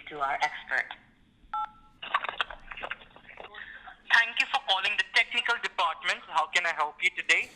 to our expert. Thank you for calling the technical department. How can I help you today?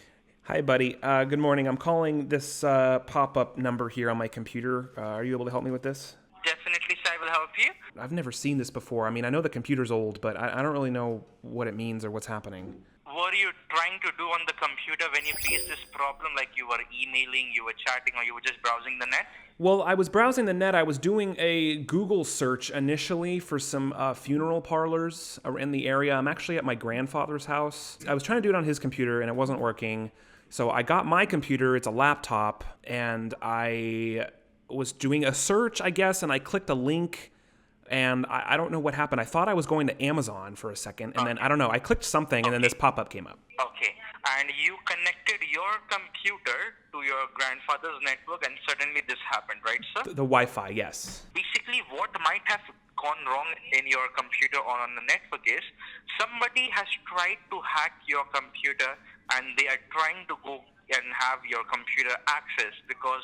Hi, buddy. Good morning. I'm calling this pop-up number here on my computer. Are you able to help me with this? Definitely, sir, I will help you. I've never seen this before. I mean, I know the computer's old, but I don't really know what it means or what's happening. What are you trying to do on the computer when you face this problem? Like you were emailing, you were chatting, or you were just browsing the net? Well, I was browsing the net. I was doing a Google search initially for some funeral parlors in the area. I'm actually at my grandfather's house. I was trying to do it on his computer, and it wasn't working. So I got my computer. It's a laptop, and I was doing a search, I guess, and I clicked a link, and I don't know what happened. I thought I was going to Amazon for a second, and then, I don't know, I clicked something, and then this pop-up came up. Okay. And you connected your computer to your grandfather's network, and suddenly this happened, right, sir? The Wi-Fi, yes. Basically, what might have gone wrong in your computer or on the network is somebody has tried to hack your computer, and they are trying to go and have your computer access because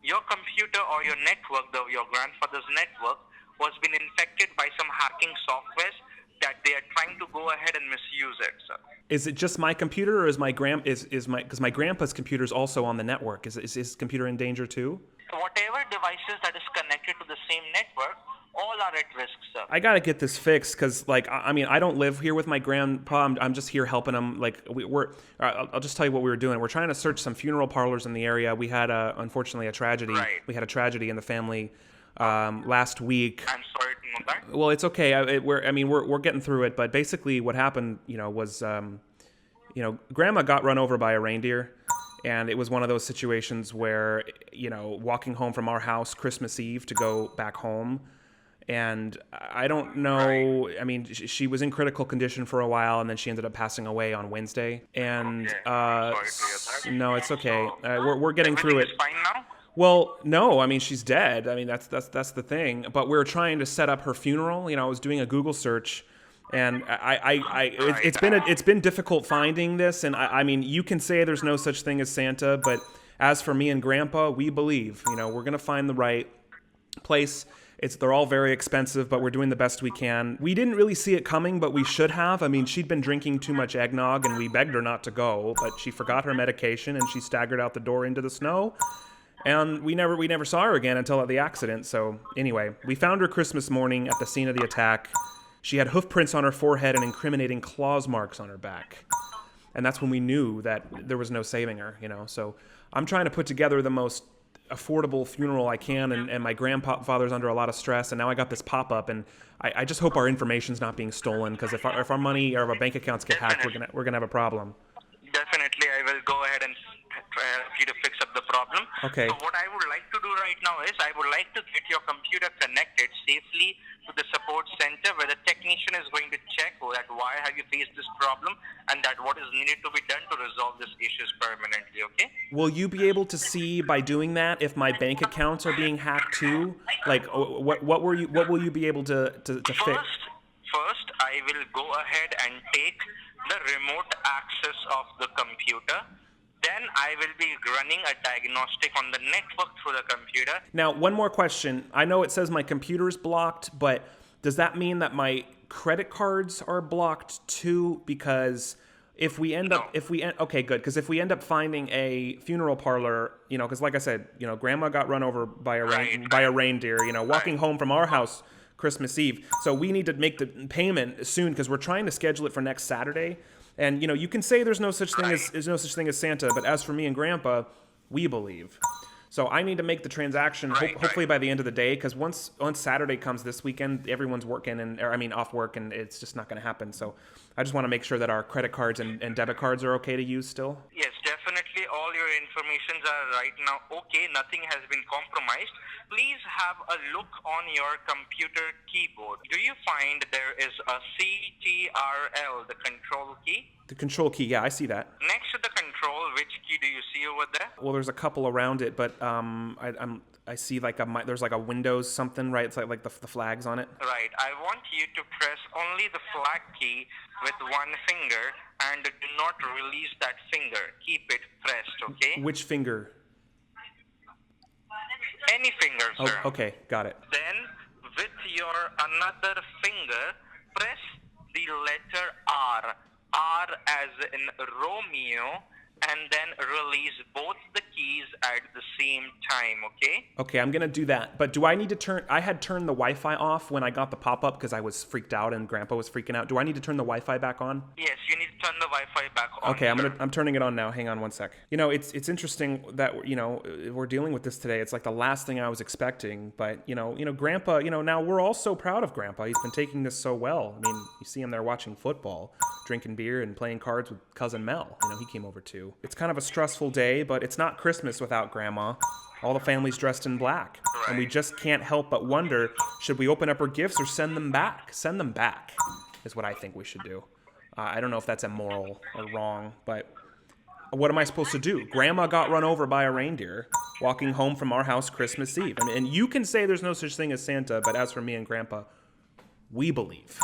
your computer or your network, your grandfather's network, was been infected by some hacking softwares that they are trying to go ahead and misuse it, sir. Is it just my computer, or is my because my grandpa's computer is also on the network? Is his computer in danger too? Whatever devices that is connected to the same network, all are at risk, sir. I gotta get this fixed because, like, I mean, I don't live here with my grandpa. I'm just here helping him. Like, I'll just tell you what we were doing. We're trying to search some funeral parlors in the area. We had unfortunately a tragedy. Right. We had a tragedy in the family last week. I'm sorry to know that. Well, it's okay. We're getting through it. But basically, what happened, was, Grandma got run over by a reindeer, and it was one of those situations where, walking home from our house Christmas Eve to go back home, and I don't know. I mean, she was in critical condition for a while, and then she ended up passing away on Wednesday. And Sorry to hear that. no, it's okay. We're getting through it. Everything is fine now? Well, no, I mean, she's dead. I mean, that's the thing. But we're trying to set up her funeral. I was doing a Google search, and it's been difficult finding this. And I mean, you can say there's no such thing as Santa, but as for me and Grandpa, we believe. We're gonna find the right place. They're all very expensive, but we're doing the best we can. We didn't really see it coming, but we should have. I mean, she'd been drinking too much eggnog, and we begged her not to go, but she forgot her medication, and she staggered out the door into the snow. And we never saw her again until the accident. So anyway, we found her Christmas morning at the scene of the attack. She had hoof prints on her forehead and incriminating claws marks on her back. And that's when we knew that there was no saving her, So I'm trying to put together the most affordable funeral I can, and my grandfather's under a lot of stress, and now I got this pop-up, and I just hope our information's not being stolen, because if our money or our bank accounts get hacked, we're gonna have a problem. Definitely, I will go ahead and try you to fix up the problem. Okay. So what I would like to do right now is I would like to get your computer connected safely to the support center, where the technician is going to check that why have you faced this problem, and that what is needed to be done to resolve this issues permanently. Okay? Will you be able to see by doing that if my bank accounts are being hacked too? Like, what will you be able to fix? First, I will go ahead and take the remote access of the computer. Then I will be running a diagnostic on the network through the computer. Now, one more question. I know it says my computer's blocked, but does that mean that my credit cards are blocked too? Because if we end up, okay, good. Because if we end up finding a funeral parlor, because like I said, Grandma got run over by a reindeer, walking home from our house Christmas Eve. So we need to make the payment soon, because we're trying to schedule it for next Saturday. And you can say there's no such thing as Santa, but as for me and Grandpa, we believe. So I need to make the transaction hopefully by the end of the day, because once Saturday comes this weekend, everyone's working off work, and it's just not going to happen. So I just want to make sure that our credit cards and debit cards are okay to use still. Yes, definitely. All your informations are right now okay. Nothing has been compromised. Please have a look on your computer keyboard. Do you find there is a CTRL, the control key? The control key, yeah, I see that. Next to the control, which key do you see over there? Well, there's a couple around it, but I see there's like a Windows something, right? It's like the flags on it. Right. I want you to press only the flag key with one finger, and do not release that finger. Keep it pressed, okay? Which finger? Any finger, sir. Oh, okay, got it. Then, with your another finger, press the letter R. R as in Romeo, and then release both the keys at the same time, okay? Okay, I'm gonna do that. But do I need to turn, I had turned the Wi-Fi off when I got the pop-up because I was freaked out and Grandpa was freaking out. Do I need to turn the Wi-Fi back on? Yes, you need to turn the Wi-Fi back on. Okay, I'm turning it on now. Hang on one sec. You know, it's interesting that, you know, we're dealing with this today. It's like the last thing I was expecting, but you know, Grandpa, you know, now we're all so proud of Grandpa. He's been taking this so well. I mean, you see him there watching football, drinking beer and playing cards with cousin Mel. You know, he came over too. It's kind of a stressful day, but it's not Christmas without Grandma. All the family's dressed in black. Right. And we just can't help but wonder, should we open up her gifts or send them back? Send them back is what I think we should do. I don't know if that's immoral or wrong, but what am I supposed to do? Grandma got run over by a reindeer walking home from our house Christmas Eve. I mean, and you can say there's no such thing as Santa, but as for me and Grandpa, we believe.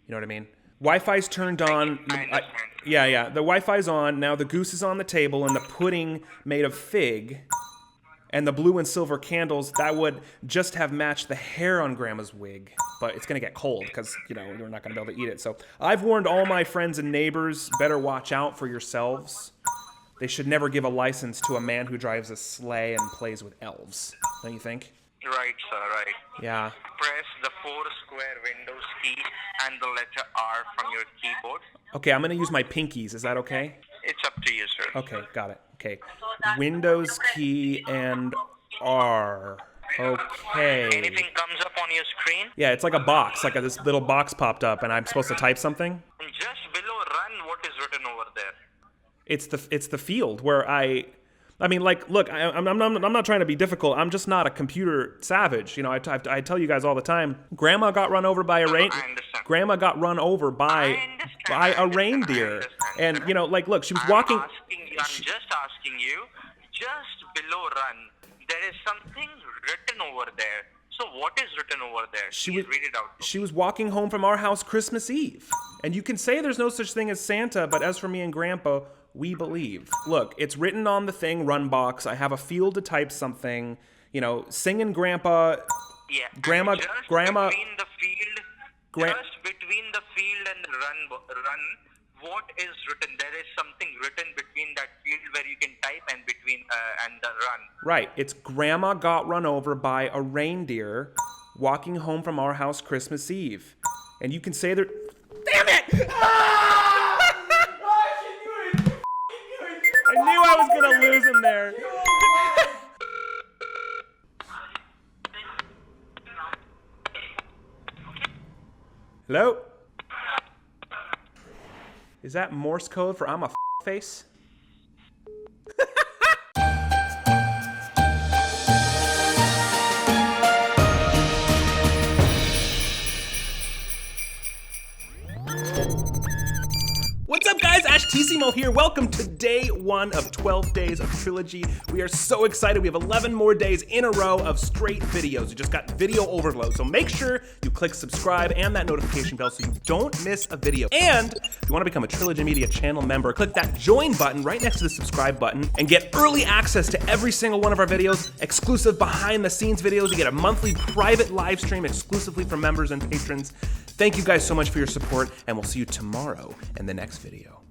You know what I mean? Wi-Fi's turned on. Yeah. The Wi-Fi's on. Now the goose is on the table and the pudding made of fig and the blue and silver candles, that would just have matched the hair on Grandma's wig. But it's going to get cold because, you know, you're not going to be able to eat it. So I've warned all my friends and neighbors, better watch out for yourselves. They should never give a license to a man who drives a sleigh and plays with elves. Don't you think? Right, sir, right. Yeah. Press the 4 square Windows key and the letter R from your keyboard. Okay, I'm going to use my pinkies. Is that okay? It's up to you, sir. Okay, got it. Okay. Windows key and R. Okay. Anything comes up on your screen? Yeah, it's like a box. Like this little box popped up and I'm supposed to type something? Just below run, what is written over there? It's the field where I mean, like, look, I'm not trying to be difficult. I'm just not a computer savage. You know, I tell you guys all the time. Grandma got run over by a reindeer. Grandma got run over by a reindeer, and you know, like, look, she was walking. I'm just asking you. Just below run, there is something written over there. So what is written over there? Please read it out. She was walking home from our house Christmas Eve, and you can say there's no such thing as Santa, but as for me and Grandpa, we believe. Look, it's written on the thing, run box. I have a field to type something. You know, singing Grandpa. Yeah. Grandma. Just between the field and the run, what is written? There is something written between that field where you can type and between and the run. Right. It's Grandma got run over by a reindeer walking home from our house Christmas Eve, and you can say that. Damn it! I knew I was gonna lose him there. Hello? Is that Morse code for I'm a face? What's up, guys? Ashtissimo here. Welcome to day 1 of 12 days of Trilogy. We are so excited. We have 11 more days in a row of straight videos. We just got video overload. So make sure you click subscribe and that notification bell so you don't miss a video. And if you want to become a Trilogy Media channel member, click that join button right next to the subscribe button and get early access to every single one of our videos, exclusive behind the scenes videos. You get a monthly private live stream exclusively for members and patrons. Thank you guys so much for your support, and we'll see you tomorrow in the next video.